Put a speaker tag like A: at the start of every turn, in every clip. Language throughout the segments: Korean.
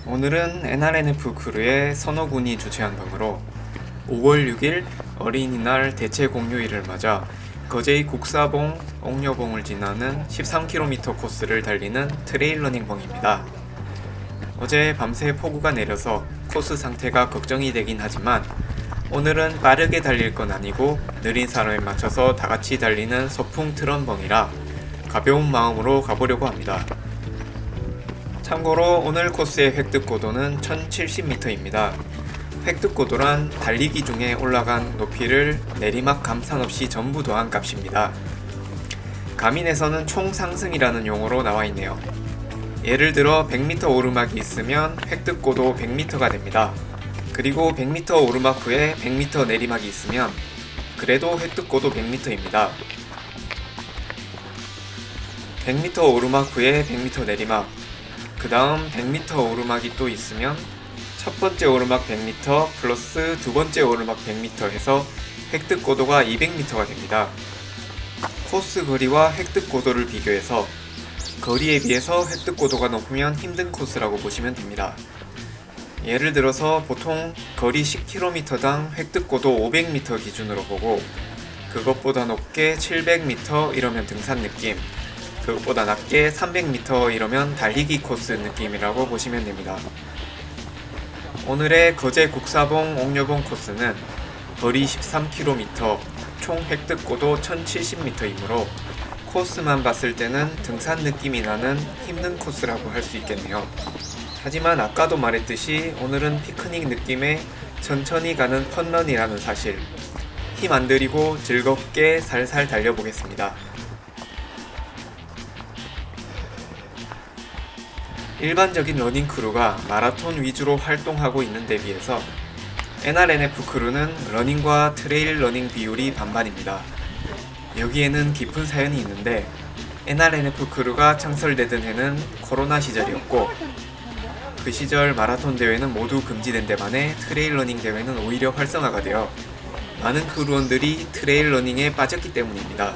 A: 오늘은 NRNF 크루의 선호군이 주최한 방으로 5월 6일 어린이날 대체 공휴일을 맞아 거제이 국사봉, 옥녀봉을 지나는 13km 코스를 달리는 트레일 러닝봉입니다. 어제 밤새 폭우가 내려서 코스 상태가 걱정이 되긴 하지만 오늘은 빠르게 달릴 건 아니고 느린 사람에 맞춰서 다같이 달리는 소풍 트런봉이라 가벼운 마음으로 가보려고 합니다. 참고로 오늘 코스의 획득고도는 1070m입니다. 획득고도란 달리기 중에 올라간 높이를 내리막 감산 없이 전부 더한 값입니다. 가민에서는 총상승이라는 용어로 나와있네요. 예를 들어 100m 오르막이 있으면 획득고도 100m가 됩니다. 그리고 100m 오르막 후에 100m 내리막이 있으면 그래도 획득고도 100m입니다. 100m 오르막 후에 100m 내리막, 그 다음 100m 오르막이 또 있으면 첫 번째 오르막 100m 플러스 두 번째 오르막 100m 해서 획득고도가 200m가 됩니다. 코스 거리와 획득고도를 비교해서 거리에 비해서 획득고도가 높으면 힘든 코스라고 보시면 됩니다. 예를 들어서 보통 거리 10km당 획득고도 500m 기준으로 보고 그것보다 높게 700m 이러면 등산 느낌, 그것보다 낮게 300m 이러면 달리기 코스 느낌이라고 보시면 됩니다. 오늘의 거제 국사봉 옥녀봉 코스는 거리 13km, 총 획득고도 1070m이므로 코스만 봤을 때는 등산 느낌이 나는 힘든 코스라고 할 수 있겠네요. 하지만 아까도 말했듯이 오늘은 피크닉 느낌의 천천히 가는 펀런이라는 사실, 힘 안 들이고 즐겁게 살살 달려보겠습니다. 일반적인 러닝 크루가 마라톤 위주로 활동하고 있는 데 비해서 NRNF 크루는 러닝과 트레일 러닝 비율이 반반입니다. 여기에는 깊은 사연이 있는데 NRNF 크루가 창설되던 해는 코로나 시절이었고 그 시절 마라톤 대회는 모두 금지된 데 반해 트레일 러닝 대회는 오히려 활성화가 되어 많은 크루원들이 트레일 러닝에 빠졌기 때문입니다.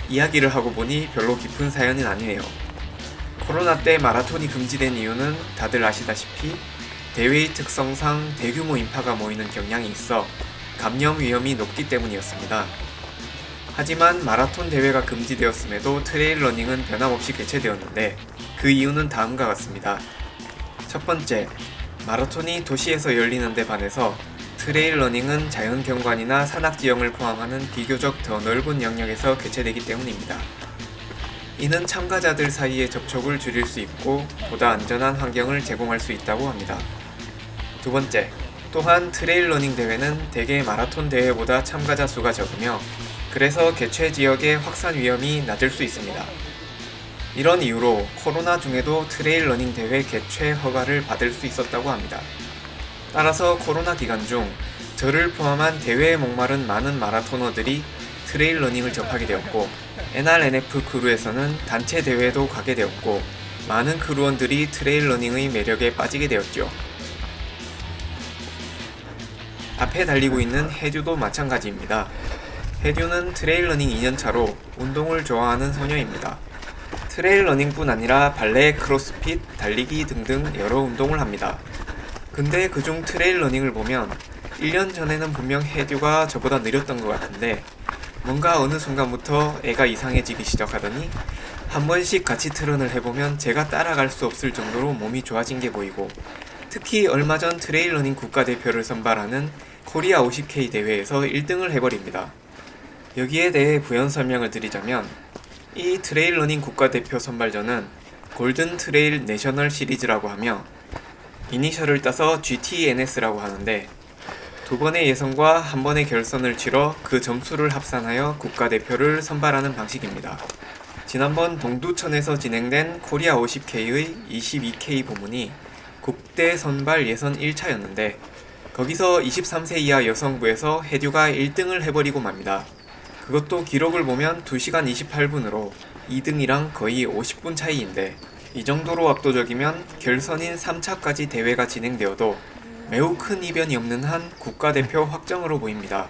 A: 이야기를 하고 보니 별로 깊은 사연은 아니네요. 코로나 때 마라톤이 금지된 이유는 다들 아시다시피 대회의 특성상 대규모 인파가 모이는 경향이 있어 감염 위험이 높기 때문이었습니다. 하지만 마라톤 대회가 금지되었음에도 트레일 러닝은 변함없이 개최되었는데 그 이유는 다음과 같습니다. 첫 번째, 마라톤이 도시에서 열리는 데 반해서 트레일 러닝은 자연경관이나 산악지형을 포함하는 비교적 더 넓은 영역에서 개최되기 때문입니다. 이는 참가자들 사이의 접촉을 줄일 수 있고 보다 안전한 환경을 제공할 수 있다고 합니다. 두 번째, 또한 트레일 러닝 대회는 대개 마라톤 대회보다 참가자 수가 적으며 그래서 개최 지역의 확산 위험이 낮을 수 있습니다. 이런 이유로 코로나 중에도 트레일 러닝 대회 개최 허가를 받을 수 있었다고 합니다. 따라서 코로나 기간 중 저를 포함한 대회에 목마른 많은 마라토너들이 트레일 러닝을 접하게 되었고 NRNF 크루에서는 단체 대회도 가게 되었고 많은 크루원들이 트레일 러닝의 매력에 빠지게 되었죠. 앞에 달리고 있는 해듀도 마찬가지입니다. 해듀는 트레일 러닝 2년차로 운동을 좋아하는 소녀입니다. 트레일 러닝뿐 아니라 발레, 크로스핏, 달리기 등등 여러 운동을 합니다. 근데 그중 트레일 러닝을 보면 1년 전에는 분명 해듀가 저보다 느렸던 것 같은데 뭔가 어느 순간부터 애가 이상해지기 시작하더니 한 번씩 같이 트런을 해보면 제가 따라갈 수 없을 정도로 몸이 좋아진 게 보이고 특히 얼마 전 트레일 러닝 국가대표를 선발하는 코리아 50K 대회에서 1등을 해버립니다. 여기에 대해 부연 설명을 드리자면 이 트레일 러닝 국가대표 선발전은 골든 트레일 내셔널 시리즈라고 하며 이니셜을 따서 GTNS라고 하는데 두 번의 예선과 한 번의 결선을 치러 그 점수를 합산하여 국가대표를 선발하는 방식입니다. 지난번 동두천에서 진행된 코리아 50K의 22K 부문이 국대 선발 예선 1차였는데 거기서 23세 이하 여성부에서 해듀가 1등을 해버리고 맙니다. 그것도 기록을 보면 2시간 28분으로 2등이랑 거의 50분 차이인데 이 정도로 압도적이면 결선인 3차까지 대회가 진행되어도 매우 큰 이변이 없는 한 국가대표 확정으로 보입니다.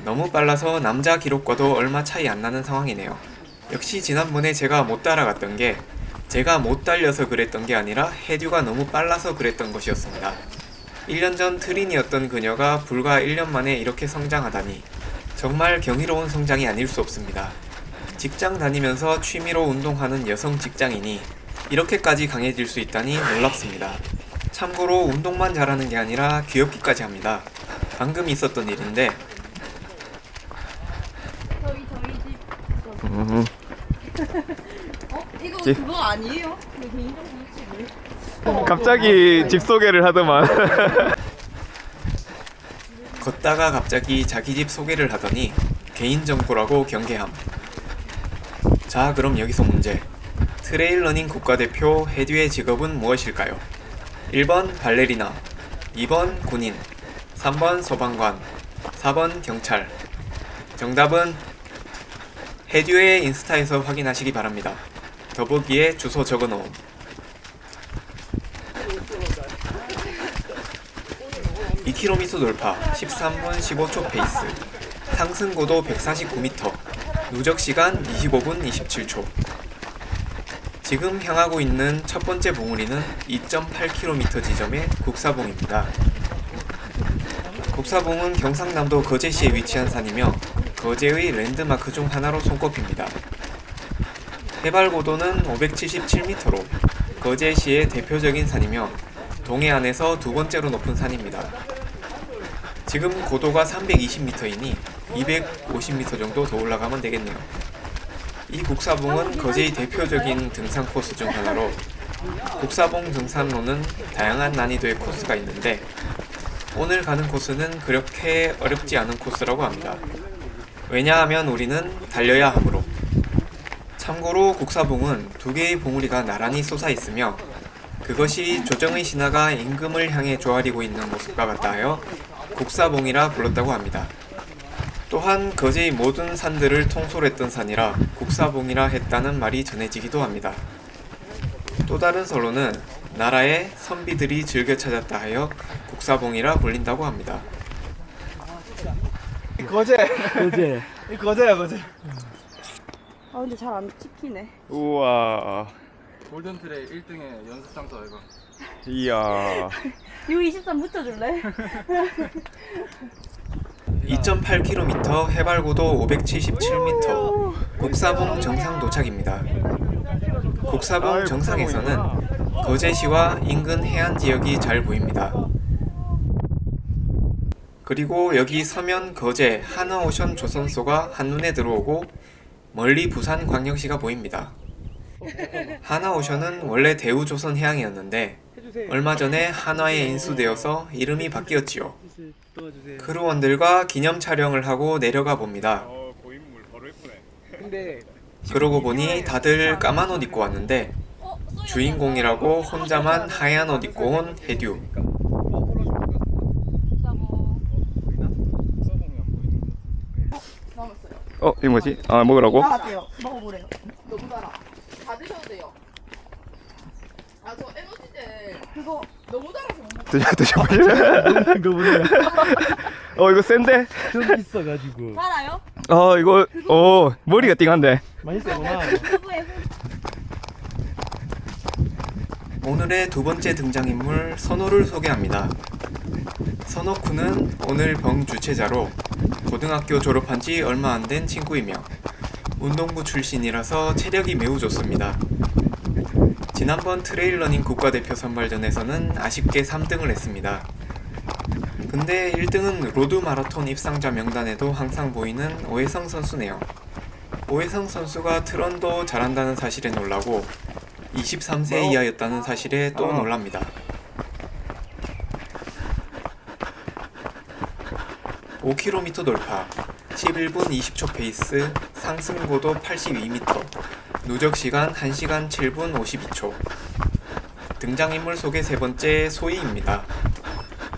A: 너무 빨라서 남자 기록과도 얼마 차이 안 나는 상황이네요. 역시 지난번에 제가 못 따라갔던 게 제가 못 달려서 그랬던 게 아니라 해듀가 너무 빨라서 그랬던 것이었습니다. 1년 전 트린이었던 그녀가 불과 1년 만에 이렇게 성장하다니 정말 경이로운 성장이 아닐 수 없습니다. 직장 다니면서 취미로 운동하는 여성 직장인이 이렇게까지 강해질 수 있다니 놀랍습니다. 참고로 운동만 잘하는 게 아니라 귀엽기까지 합니다. 방금 있었던 일인데
B: 저희 집. 이거
A: 지-
B: 그거 아니에요? 그 개인정보 유치를.
A: 갑자기 집 소개를 하더만. 걷다가 갑자기 자기 집 소개를 하더니 개인정보라고 경계함. 자, 그럼 여기서 문제. 트레일러닝 국가대표 해듀의 직업은 무엇일까요? 1번 발레리나, 2번 군인, 3번 소방관, 4번 경찰. 정답은 해듀의 인스타에서 확인하시기 바랍니다. 더보기에 주소 적어놓음. 2km 돌파, 13분 15초 페이스, 상승고도 149m, 누적시간 25분 27초. 지금 향하고 있는 첫 번째 봉우리는 2.8km 지점의 국사봉입니다. 국사봉은 경상남도 거제시에 위치한 산이며 거제의 랜드마크 중 하나로 손꼽힙니다. 해발고도는 577m로 거제시의 대표적인 산이며 동해안에서 두 번째로 높은 산입니다. 지금 고도가 320m이니 250m 정도 더 올라가면 되겠네요. 이 국사봉은 거제의 대표적인 등산 코스 중 하나로 국사봉 등산로는 다양한 난이도의 코스가 있는데 오늘 가는 코스는 그렇게 어렵지 않은 코스라고 합니다. 왜냐하면 우리는 달려야 하므로. 참고로 국사봉은 두 개의 봉우리가 나란히 솟아 있으며 그것이 조정의 신하가 임금을 향해 조아리고 있는 모습과 같다 하여 국사봉이라 불렀다고 합니다. 또한 거제의 모든 산들을 통솔했던 산이라 국사봉이라 했다는 말이 전해지기도 합니다. 또 다른 설로는 나라의 선비들이 즐겨 찾았다 하여 국사봉이라 불린다고 합니다.
C: 거제. 이 거제야 거제.
B: 아 근데 잘 안 찍히네.
A: 우와,
C: 골든트레일 1등의 연습장터 이거.
A: 이야.
B: 이거 23 붙여줄래?
A: 2.8km, 해발고도 577m, 국사봉 정상 도착입니다. 국사봉 정상에서는 거제시와 인근 해안 지역이 잘 보입니다. 그리고 여기 서면 거제 하나오션 조선소가 한눈에 들어오고 멀리 부산광역시가 보입니다. 하나오션은 원래 대우조선해양이었는데 얼마 전에 한화에 인수되어서 이름이 바뀌었지요. 크루원들과 기념 촬영을 하고 내려가 봅니다. 그러고 보니 다들 까만 옷 입고 왔는데 주인공이라고 혼자만 하얀 옷 입고 온 해듀.
B: 남았어요.
A: 이거 뭐지? 먹으라고?
B: 나왔대요. 먹어보래요.
D: 너무 달아. 다 드셔도 돼요. 아, 저 에너지젤
B: 그거
D: 너무 달아서 못 먹어요.
A: 드셔보실래요?
C: 이거 보네.
A: 이거 센데?
C: 좀 있어가지고.
B: 알아요?
A: 이거, 머리가 띵한데.
C: 많이 세구나.
B: 유튜브에
A: 오늘의 두 번째 등장인물 선호를 소개합니다. 선호쿠는 오늘 병 주최자로 고등학교 졸업한 지 얼마 안 된 친구이며 운동부 출신이라서 체력이 매우 좋습니다. 지난번 트레일러닝 국가대표 선발전에서는 아쉽게 3등을 했습니다. 근데 1등은 로드 마라톤 입상자 명단에도 항상 보이는 오해성 선수네요. 오해성 선수가 트런도 잘한다는 사실에 놀라고 23세 이하였다는 사실에 또 놀랍니다. 5km 돌파, 11분 20초 페이스, 상승고도 82m, 누적시간 1시간 7분 52초. 등장인물 소개 세 번째 소희입니다.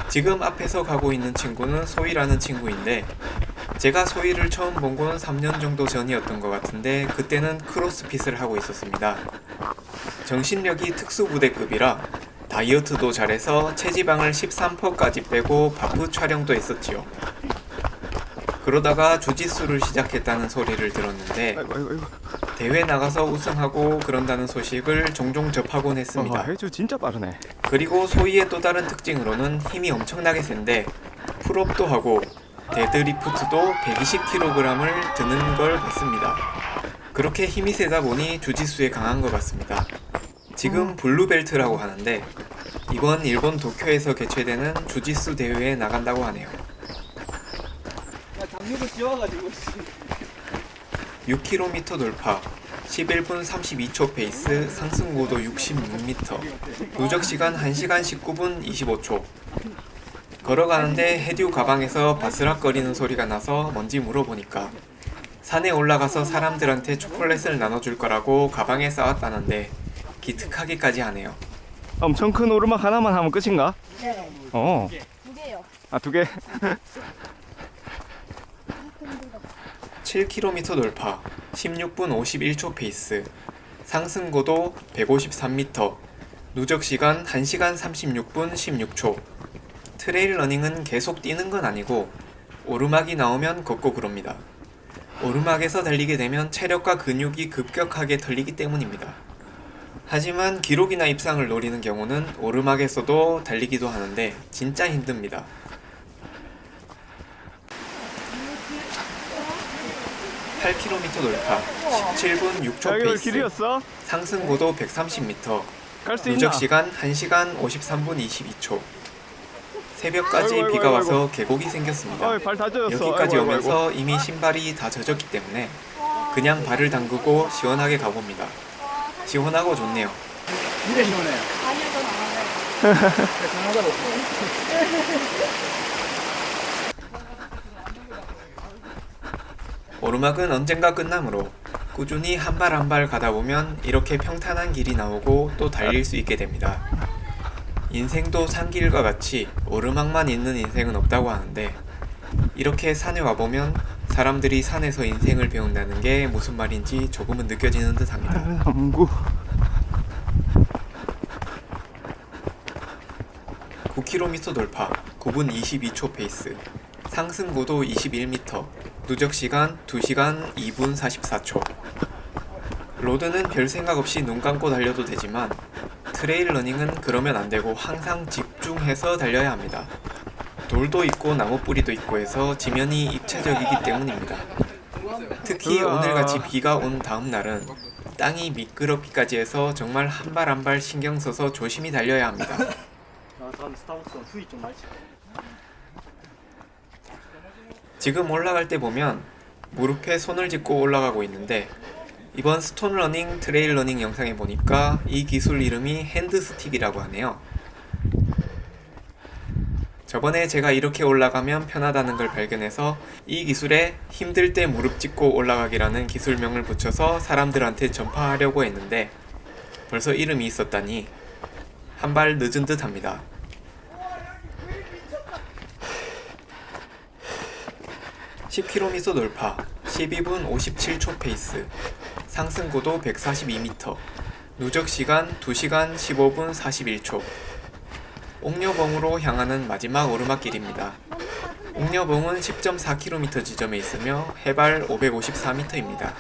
A: 지금 앞에서 가고 있는 친구는 소희라는 친구인데 제가 소희를 처음 본 건 3년 정도 전이었던 것 같은데 그때는 크로스핏을 하고 있었습니다. 정신력이 특수부대급이라 다이어트도 잘해서 체지방을 13%까지 빼고 바프 촬영도 했었지요. 그러다가 주짓수를 시작했다는 소리를 들었는데 대회 나가서 우승하고 그런다는 소식을 종종 접하곤 했습니다.
E: 해주 진짜 빠르네.
A: 그리고 소희의 또 다른 특징으로는 힘이 엄청나게 센데 풀업도 하고 데드리프트도 120kg을 드는 걸 봤습니다. 그렇게 힘이 세다 보니 주짓수에 강한 것 같습니다. 지금 블루벨트라고 하는데 이번 일본 도쿄에서 개최되는 주짓수 대회에 나간다고 하네요.
C: 장류를 씌워가지고
A: 6km 돌파, 11분 32초 페이스, 상승고도 66m, 누적시간 1시간 19분 25초. 걸어가는데 해듀 가방에서 바스락거리는 소리가 나서 뭔지 물어보니까 산에 올라가서 사람들한테 초콜릿을 나눠줄 거라고 가방에 싸왔다는데 기특하기까지 하네요.
E: 엄청 큰 오르막 하나만 하면 끝인가?
B: 네.
E: 어.
B: 2개요.
E: 아, 2개?
A: 7km 돌파, 16분 51초 페이스, 상승고도 153m, 누적시간 1시간 36분 16초. 트레일 러닝은 계속 뛰는 건 아니고 오르막이 나오면 걷고 그럽니다. 오르막에서 달리게 되면 체력과 근육이 급격하게 털리기 때문입니다. 하지만 기록이나 입상을 노리는 경우는 오르막에서도 달리기도 하는데 진짜 힘듭니다. (8km) 돌파 17분 6초
E: 야, 이거
A: 페이스
E: 길이었어?
A: 상승고도 130m
E: 갈 수 있나?
A: 누적시간 1시간 53분 22초 새벽까지
E: 아이고,
A: 비가
E: 아이고,
A: 와서 계곡이 생겼습니다.
E: 어이, 발 다 젖었어.
A: 여기까지
E: 아이고, 아이고,
A: 오면서 이미 신발이 다 젖었기 때문에 그냥 발을 담그고 시원하게 가봅니다. 시원하고 좋네요.
C: 이래 시원해.
B: 아니요, 전안 할래요.
C: 장하다로.
A: 오르막은 언젠가 끝나므로 꾸준히 한 발 한 발 가다 보면 이렇게 평탄한 길이 나오고 또 달릴 수 있게 됩니다. 인생도 산길과 같이 오르막만 있는 인생은 없다고 하는데 이렇게 산에 와보면 사람들이 산에서 인생을 배운다는 게 무슨 말인지 조금은 느껴지는 듯합니다.
E: 함구.
A: 9km 돌파, 9분 22초 페이스, 상승고도 21m, 누적시간 2시간 2분 44초. 로드는 별 생각 없이 눈 감고 달려도 되지만 트레일 러닝은 그러면 안 되고 항상 집중해서 달려야 합니다. 돌도 있고 나무 뿌리도 있고 해서 지면이 입체적이기 때문입니다. 특히 오늘같이 비가 온 다음 날은 땅이 미끄럽기까지 해서 정말 한 발 한 발 신경 써서 조심히 달려야 합니다.
C: 다음 스타벅스 수위 좀 많지.
A: 지금 올라갈 때 보면 무릎에 손을 짚고 올라가고 있는데 이번 스톤러닝 트레일 러닝 영상에 보니까 이 기술 이름이 핸드스틱이라고 하네요. 저번에 제가 이렇게 올라가면 편하다는 걸 발견해서 이 기술에 힘들 때 무릎 짚고 올라가기라는 기술명을 붙여서 사람들한테 전파하려고 했는데 벌써 이름이 있었다니 한 발 늦은 듯 합니다. (10km) 돌파 12분 57초 페이스 상승고도 142m 누적시간 2시간 15분 41초 옥녀봉으로 향하는 마지막 오르막길입니다. 옥녀봉은 10.4km 지점에 있으며 해발 554m입니다.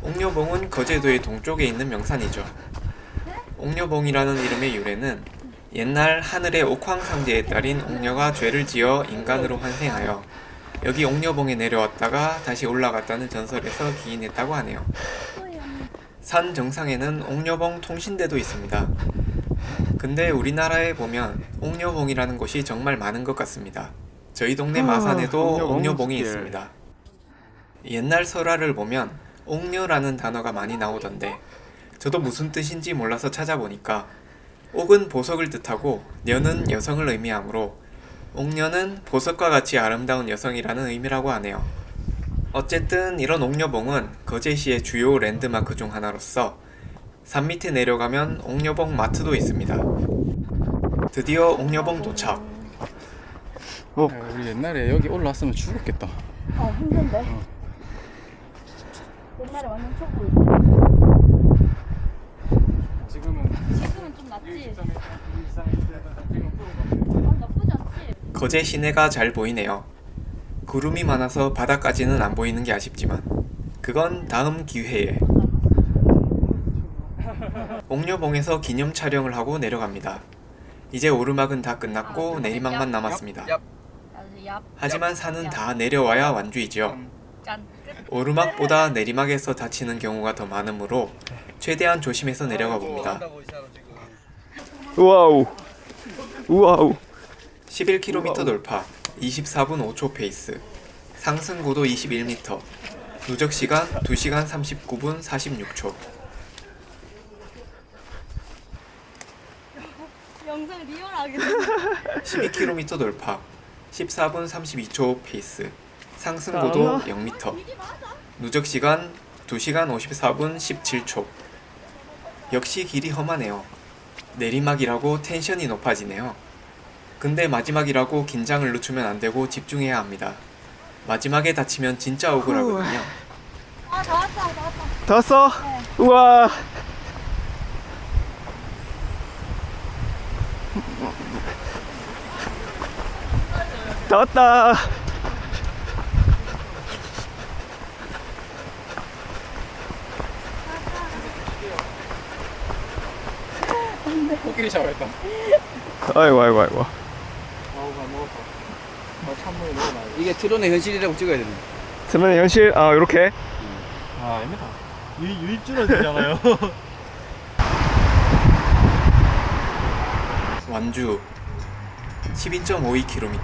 A: 옥녀봉은 거제도의 동쪽에 있는 명산이죠. 옥녀봉이라는 이름의 유래는 옛날 하늘의 옥황상제의 딸인 옥녀가 죄를 지어 인간으로 환생하여 여기 옥녀봉에 내려왔다가 다시 올라갔다는 전설에서 기인했다고 하네요. 산 정상에는 옥녀봉 통신대도 있습니다. 근데 우리나라에 보면 옥녀봉이라는 곳이 정말 많은 것 같습니다. 저희 동네 마산에도 옥녀봉이 있습니다. 옛날 설화를 보면 옥녀라는 단어가 많이 나오던데 저도 무슨 뜻인지 몰라서 찾아보니까 옥은 보석을 뜻하고 녀는 여성을 의미하므로 옥녀는 보석과 같이 아름다운 여성이라는 의미라고 하네요. 어쨌든 이런 옥녀봉은 거제시의 주요 랜드마크 중 하나로서 산 밑에 내려가면 옥녀봉 마트도 있습니다. 드디어 옥녀봉 도착.
C: 우리 옛날에 여기 올라왔으면 죽었겠다.
B: 힘든데? 옛날에 완전 초보. 지금은 좀 낫지? 나쁘지 않지?
A: 거제 시내가 잘 보이네요. 구름이 많아서 바다까지는 안 보이는 게 아쉽지만 그건 다음 기회에. 옥녀봉에서 기념 촬영을 하고 내려갑니다. 이제 오르막은 다 끝났고 내리막만 남았습니다.
B: 아주 얍.
A: 하지만 산은 다 내려와야 완주이지요.
B: 짠. 끝.
A: 오르막보다 내리막에서 다치는 경우가 더 많으므로 최대한 조심해서 내려가 봅니다.
E: 우와우. 우와우.
A: 11km 돌파, 24분 5초 페이스, 상승고도 21m, 누적시간 2시간 39분 46초.
B: 영상 리얼하게.
A: 12km 돌파, 14분 32초 페이스, 상승고도 0m, 누적시간 2시간 54분 17초. 역시 길이 험하네요. 내리막이라고 텐션이 높아지네요. 근데 마지막이라고 긴장을 늦추면 안 되고 집중해야 합니다. 마지막에 다치면 진짜 억울하거든요.
B: 아, 다 왔다, 다 왔다.
E: 다 왔어? 우와. 다 왔다.
C: 코끼리 샤워했다.
E: 아이고 아이고 아이고.
C: 아우 잘 먹었어. 찬물에 넣어놔. 이게 트론의 현실이라고 찍어야 되는.
E: 그러면 현실 요렇게.
C: 아 아닙니다. 유입주는 되잖아요.
A: 완주 12.52km,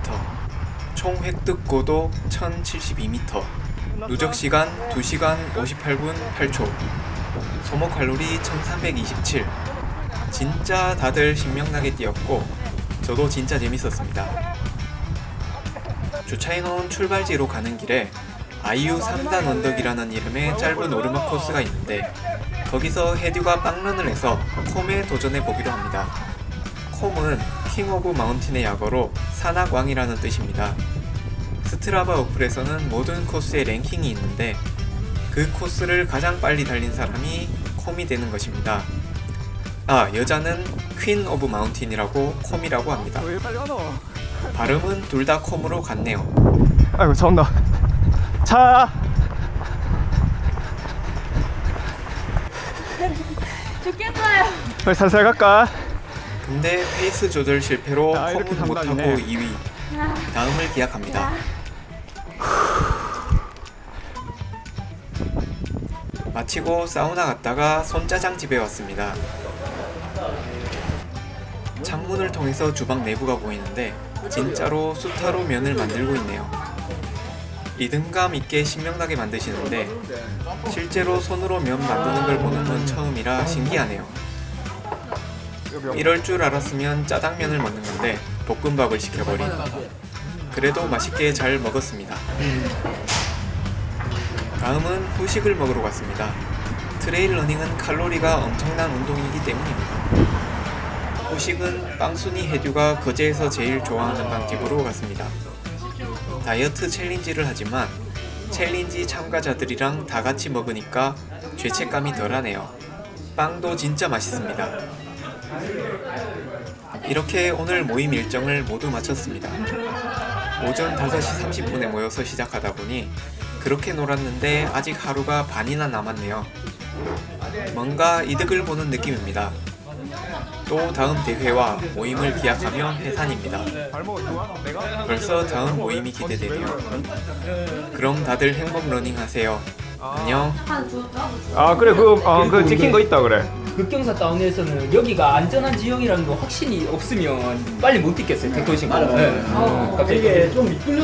A: 총 획득고도 1072m, 누적시간 2시간 58분 8초, 소모칼로리 1327. 진짜 다들 신명나게 뛰었고 저도 진짜 재밌었습니다. 주차해놓은 출발지로 가는 길에 아이유 3단 언덕이라는 이름의 짧은 오르막 코스가 있는데 거기서 해듀가 빵런을 해서 콤에 도전해보기로 합니다. 콤은 킹 오브 마운틴의 약어로 산악왕이라는 뜻입니다. 스트라바 어플에서는 모든 코스의 랭킹이 있는데 그 코스를 가장 빨리 달린 사람이 콤이 되는 것입니다. 아, 여자는 퀸 오브 마운틴이라고 콤이라고 합니다.
E: 왜 빨리 가노?
A: 발음은 둘 다 콤으로 같네요.
E: 아이고 차 온다. 차.
B: 죽겠어요.
E: 빨리 살살 갈까?
A: 근데 페이스 조절 실패로
E: 아, 이렇게
A: 콤은 못하고
E: 상관이네.
A: 2위. 다음을 기약합니다. 마치고 사우나 갔다가 손짜장 집에 왔습니다. 창문을 통해서 주방 내부가 보이는데 진짜로 수타로 면을 만들고 있네요. 리듬감 있게 신명나게 만드시는데 실제로 손으로 면 만드는 걸 보는 건 처음이라 신기하네요. 이럴 줄 알았으면 짜장면을 먹는 건데 볶음밥을 시켜버린. 그래도 맛있게 잘 먹었습니다. 다음은 후식을 먹으러 갔습니다. 트레일 러닝은 칼로리가 엄청난 운동이기 때문입니다. 후식은 빵순이 해듀가 거제에서 제일 좋아하는 빵집으로 갔습니다. 다이어트 챌린지를 하지만 챌린지 참가자들이랑 다 같이 먹으니까 죄책감이 덜하네요. 빵도 진짜 맛있습니다. 이렇게 오늘 모임 일정을 모두 마쳤습니다. 오전 5시 30분에 모여서 시작하다 보니 그렇게 놀았는데 아직 하루가 반이나 남았네요. 뭔가 이득을 보는 느낌입니다. 또 다음 대회와 모임을 기약하며 해산입니다. 벌써 다음 모임이 기대되네요. 그럼 다들 행복 러닝 하세요. 안녕.
E: 아 그래 그 찍힌 거 있다 그래.
F: 급경사 다운에서는 여기가 안전한 지역이라는 거 확신이 없으면 빨리 못 뛰겠어요. 100도씩. 갑자기 이게 좀 미끌려